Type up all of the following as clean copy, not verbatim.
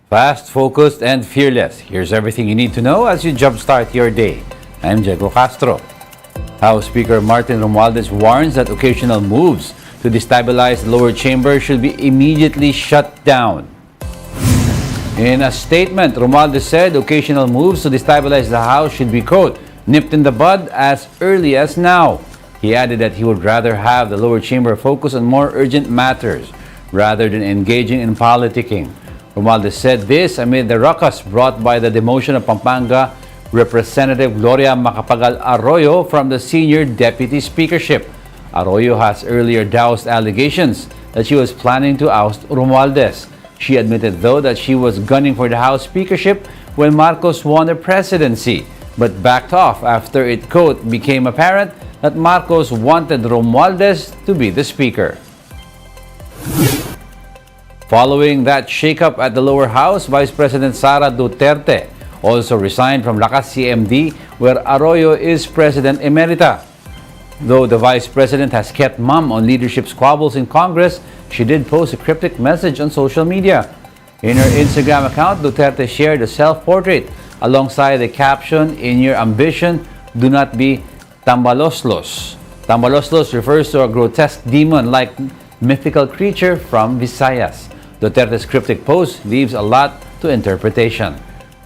Fast, focused, and fearless. Here's everything you need to know as you jumpstart your day. I'm Diego Castro. House Speaker Martin Romualdez warns that occasional moves to destabilize the lower chamber should be immediately shut down. In a statement, Romualdez said occasional moves to destabilize the House should be, quote, nipped in the bud as early as now. He added that he would rather have the lower chamber focus on more urgent matters rather than engaging in politicking. Romualdez said this amid the ruckus brought by the demotion of Pampanga Representative Gloria Macapagal Arroyo from the senior deputy speakership. Arroyo has earlier doused allegations that she was planning to oust Romualdez. She admitted, though, that she was gunning for the House speakership when Marcos won the presidency, but backed off after it, quote, became apparent that Marcos wanted Romualdez to be the speaker. Following that shakeup at the lower house, Vice President Sara Duterte also resigned from Lakas CMD, where Arroyo is President Emerita. Though the Vice President has kept mum on leadership squabbles in Congress, she did post a cryptic message on social media. In her Instagram account, Duterte shared a self-portrait alongside the caption, "In your ambition, do not be tambaloslos." Tambaloslos refers to a grotesque demon-like mythical creature from Visayas. Duterte's cryptic post leaves a lot to interpretation.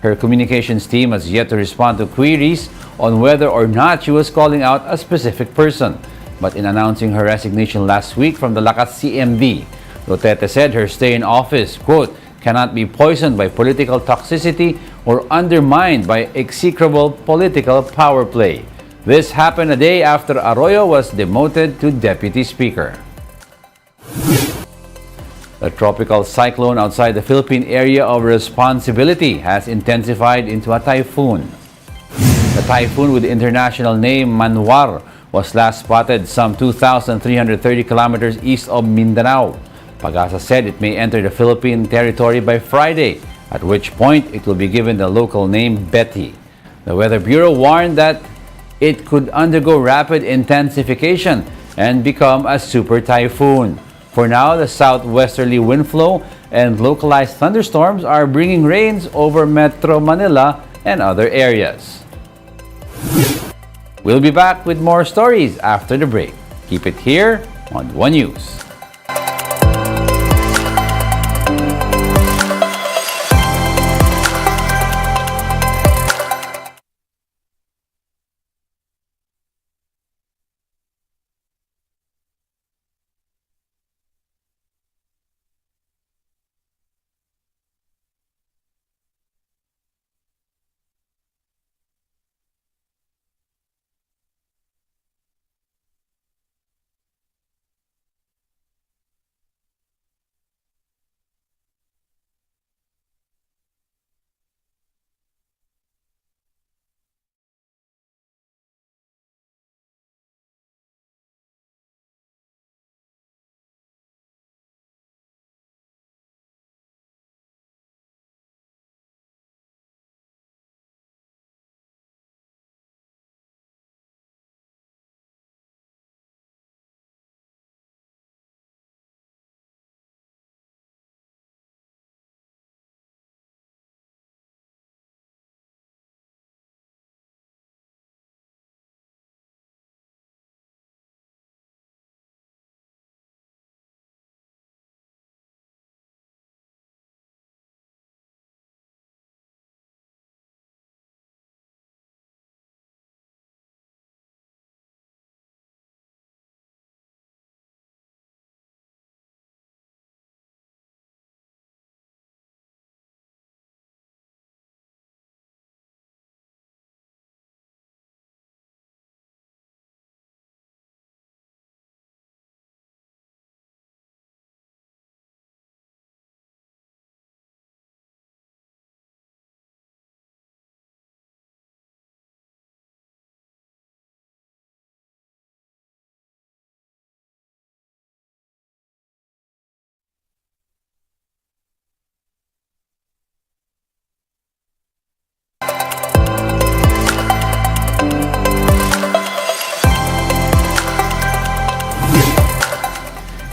Her communications team has yet to respond to queries on whether or not she was calling out a specific person. But in announcing her resignation last week from the Lakas CMD, Duterte said her stay in office, quote, cannot be poisoned by political toxicity or undermined by execrable political power play. This happened a day after Arroyo was demoted to deputy speaker. The tropical cyclone outside the Philippine area of responsibility has intensified into a typhoon. The typhoon with the international name Manwar was last spotted some 2,330 kilometers east of Mindanao. Pag-asa said it may enter the Philippine territory by Friday, at which point it will be given the local name Betty. The Weather Bureau warned that it could undergo rapid intensification and become a super typhoon. For now, the southwesterly wind flow and localized thunderstorms are bringing rains over Metro Manila and other areas. We'll be back with more stories after the break. Keep it here on One News.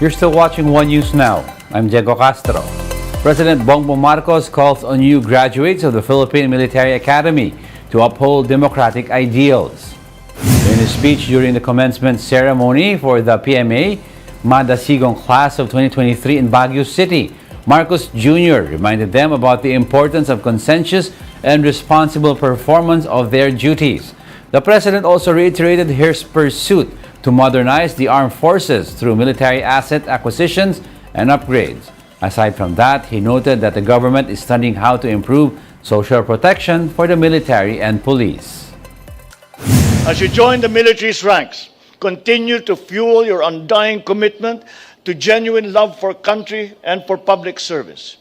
You're still watching One News Now. I'm Diego Castro. President Bongbong Marcos calls on new graduates of the Philippine Military Academy to uphold democratic ideals. In his speech during the commencement ceremony for the PMA Madasigong class of 2023 in Baguio City, Marcos Jr. reminded them about the importance of conscientious and responsible performance of their duties. The president also reiterated his pursuit to modernize the armed forces through military asset acquisitions and upgrades. Aside from that, he noted that the government is studying how to improve social protection for the military and police. As you join the military's ranks, continue to fuel your undying commitment to genuine love for country and for public service.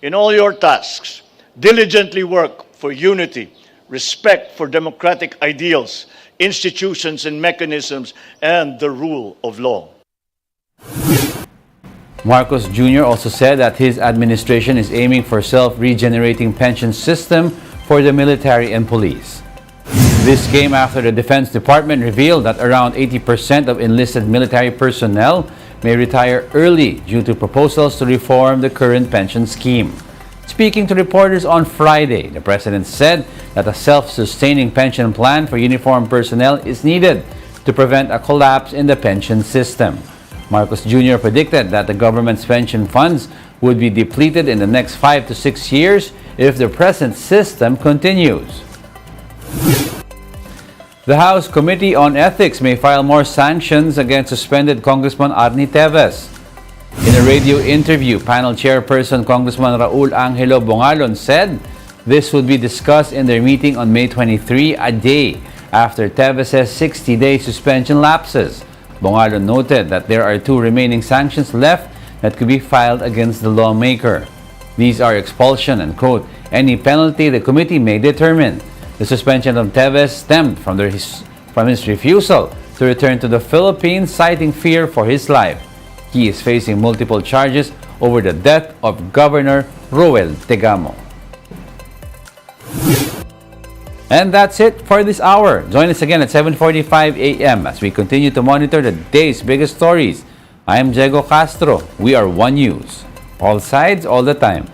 In all your tasks, diligently work for unity, respect for democratic ideals, institutions and mechanisms, and the rule of law. Marcos Jr. also said that his administration is aiming for self-regenerating pension system for the military and police. This came after the Defense Department revealed that around 80% of enlisted military personnel may retire early due to proposals to reform the current pension scheme. Speaking to reporters on Friday, the president said that a self-sustaining pension plan for uniformed personnel is needed to prevent a collapse in the pension system. Marcos Jr. predicted that the government's pension funds would be depleted in the next 5 to 6 years if the present system continues. The House Committee on Ethics may file more sanctions against suspended Congressman Arnie Teves. In a radio interview, panel chairperson Congressman Raul Angelo Bongalon said this would be discussed in their meeting on May 23, a day after Teves' 60-day suspension lapses. Bongalon noted that there are 2 remaining sanctions left that could be filed against the lawmaker. These are expulsion and, quote, any penalty the committee may determine. The suspension of Teves stemmed from his refusal to return to the Philippines, citing fear for his life. He is facing multiple charges over the death of Governor Roel Tegamo. And that's it for this hour. Join us again at 7:45 a.m. as we continue to monitor the day's biggest stories. I am Diego Castro. We are One News. All sides, all the time.